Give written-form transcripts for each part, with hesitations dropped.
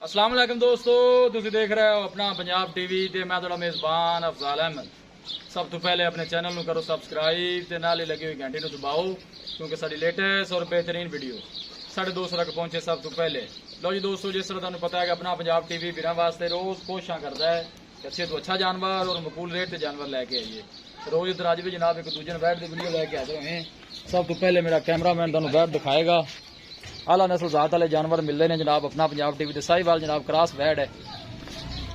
अस्सलाम वालेकुम दोस्तों, तुसीं देख रहे हो अपना पंजाब टीवी ते मैं थोड़ा मेज़बान अफजाल अहमद। सब तो पहले अपने चैनल को करो सब्सक्राइब ते नाल ही लगी हुई घंटी को दबाओ क्योंकि साडी लेटेस्ट और बेहतरीन वीडियो साढ़े दोस्तों तक पहुंचे सब तो पहले। लो जी दोस्तों, जिस तरह तुहानू पता है कि अपना पंजाब टीवी वीरां वास्ते रोज़ कोशिशां करता है कि अच्छे तो अच्छा जानवर और मकबूल रेट से जानवर लैके आइए। रोज़ इधर अज भी जनाब एक दूजे बैठ की वीडियो लैके हाजिर हुए। सब तो पहले मेरा कैमरामैन तुहानू बैठ दिखाएगा। आला नस्ल जात वाले जानवर मिल रहे हैं जनाब अपना पंजाब टीवी साहिवाल जनाब क्रॉस बैड है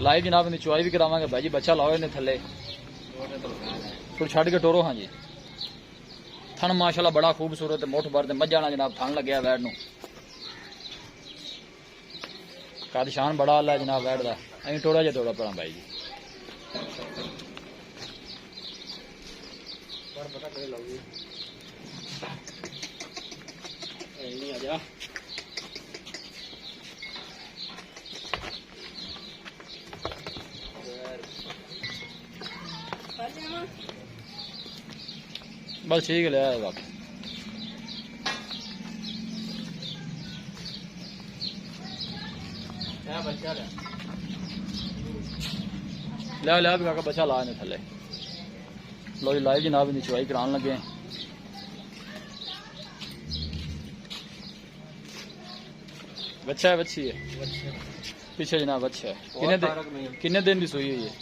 लाइव जनाब इनकी चुआई भी करावे भाई जी। बच्चा लाओ इन्हें थले थोड़ी छड़ के टोरो। हाँ जी, थन माशाल्लाह बड़ा खूबसूरत मुठ भर मझा जनाब थन लग्या वैड न कद शान बड़ा आला है जनाब वैड का। अं टोरा जो थोड़ा पड़ा भाई जी आ बस ठीक है, ले आए बाप ले भी काका बच्चा ला ने थले। लो जी लाइव जनाब इनकी चुवाई कराने लगे। बच्चा है बच्ची है पीछे जनाब अच्छा है। किन्ने दिन की सुई हुई है?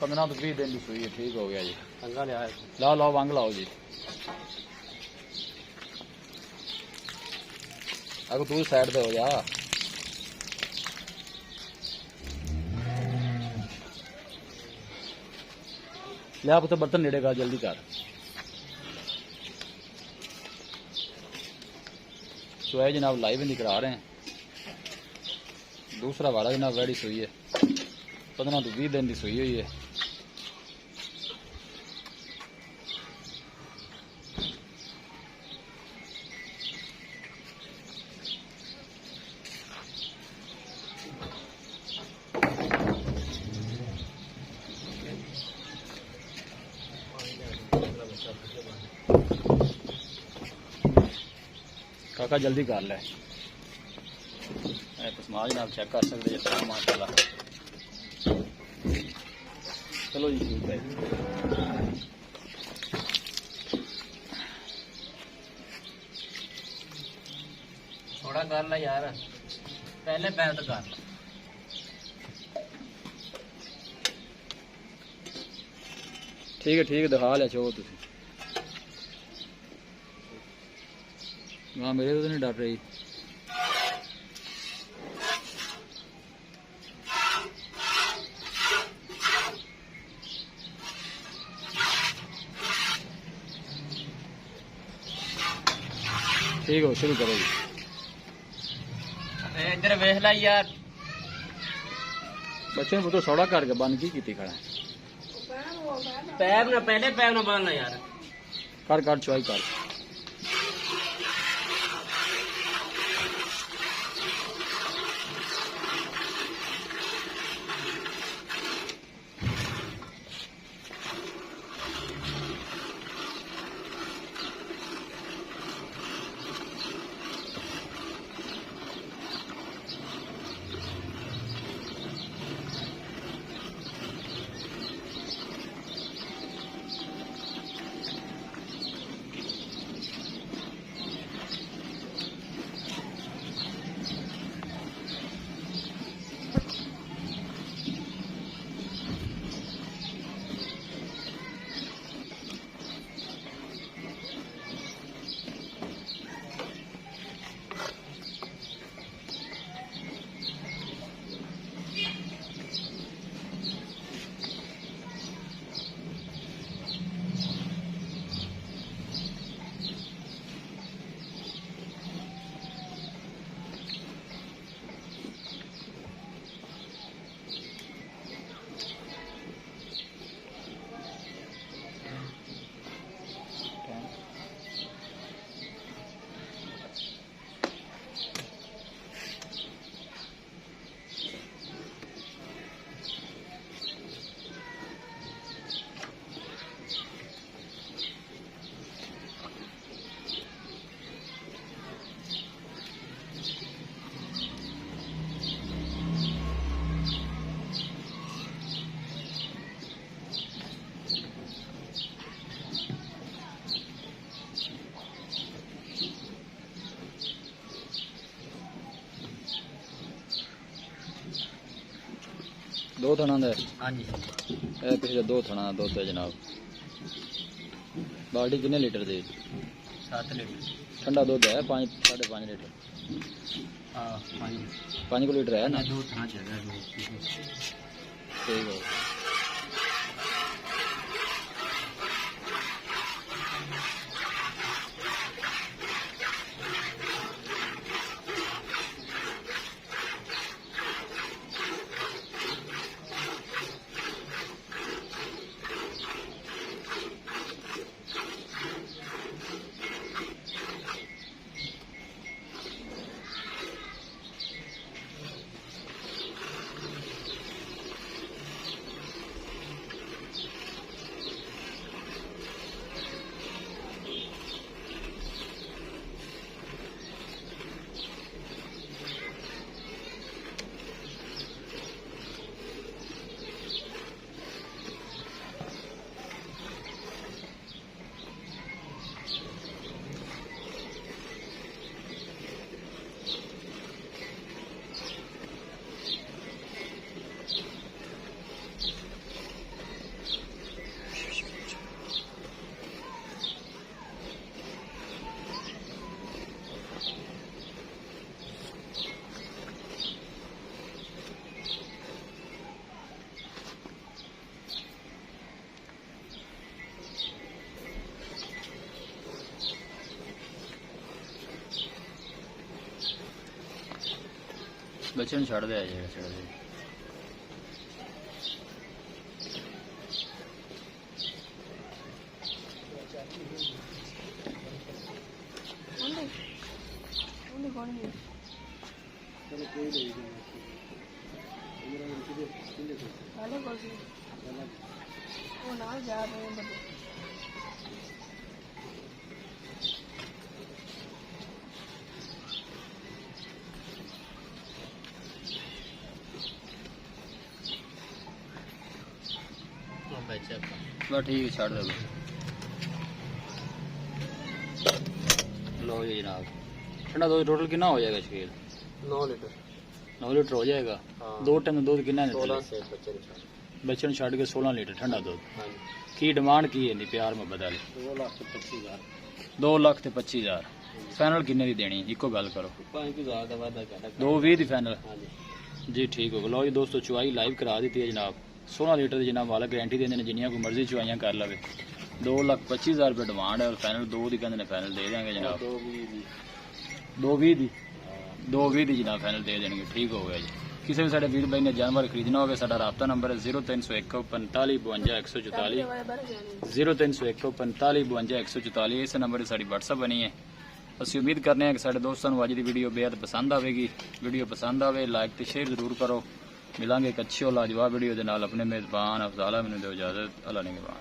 15 तो 20 दिन की सुई है। ठीक हो गया जी। लाओ लाओ वांग लाओ जी। अगर तू साइड पे हो जा। ले आप तो बर्तन नेड़े का जल्दी कर। चुआई जनाब लाइव नहीं करा रहे हैं। दूसरा वाला जनाब वैडी सुई है 15 तो 20 दिन की सुई हुई है। काका जल्दी कर ले। पसमा जनाब चेक कर सकते हैं माशाल्लाह। चलो जी ठीक है। थोड़ा कर ला यार, पहले पैर तो कर। ठीक है दिखा लिया चो तुम। वहाँ मेरे तो नहीं डर रही। ठीक हो, शुरू करो जी। इधर वेख ला यार, बच्चे ने तो सौड़ा करके बन की खड़ा है। पैर ना पहले पैर ना बांधना यार। कर चुआई कर। दो थणा दा हाँ जी पिछले दो थणा दा दुध है जनाब। बाल्टी कितने लीटर दी? 7 लीटर। ठंडा दुध है 5.5 लीटर। हाँ 5 को लीटर है ना? 2 थाना जगह ठीक है। बच्चे ने छड़ दे जाएगा छड़ दे। बस ठीक है छड़ दो। लो जी जनाब ठंडा दूध टोटल कितना हो जाएगा शकील? 9 लीटर। 9 लीटर हो जाएगा। हाँ। 2 टन दूध कितना है? 16 से बच्चे ने छड़ के 16 लीटर ठंडा दूध। हाँ की डिमांड की है प्यार में बदल? 2,25,000। 2,25,000 फाइनल किन्ने दी देनी? इको गल करो। 5,000 का वादा कर। 2,20 दी फाइनल। हाँ जी ठीक हो। लो जी दोस्तों चुवाई लाइव करा दी है जनाब। 16 लीटर की जनाब वाला गारंटी देंगे ने जिन्नियां कोई मर्जी चुवाइयां कर लवे। 2,25,000 रुपये डिमांड है और फाइनल 2 दी कहते फाइनल दे देंगे जनाब। 2,20 दी 2,20 दी जनाब फाइनल दे देंगे। ठीक हो गया जी। किसी भी साढ़े वीर भाई ने जानवर खरीदना होगा साढ़ा राब्ता नंबर है 0301 45 52 144 0301 45 52 144। इस नंबर से साड़ी व्हाट्सअप बनी है। असं उम्मीद करने हैं कि साढ़े दोस्तों को अज की वीडियो बेहद पसंद आएगी। वीडियो पसंद आए लाइक तो शेयर जरूर करो। मिलांगे एक अच्छी और लाजवाब वीडियो के नाल। अपने मेज़बान अफजाल मैनू दो इजाजत। अल्लाह निगहबान।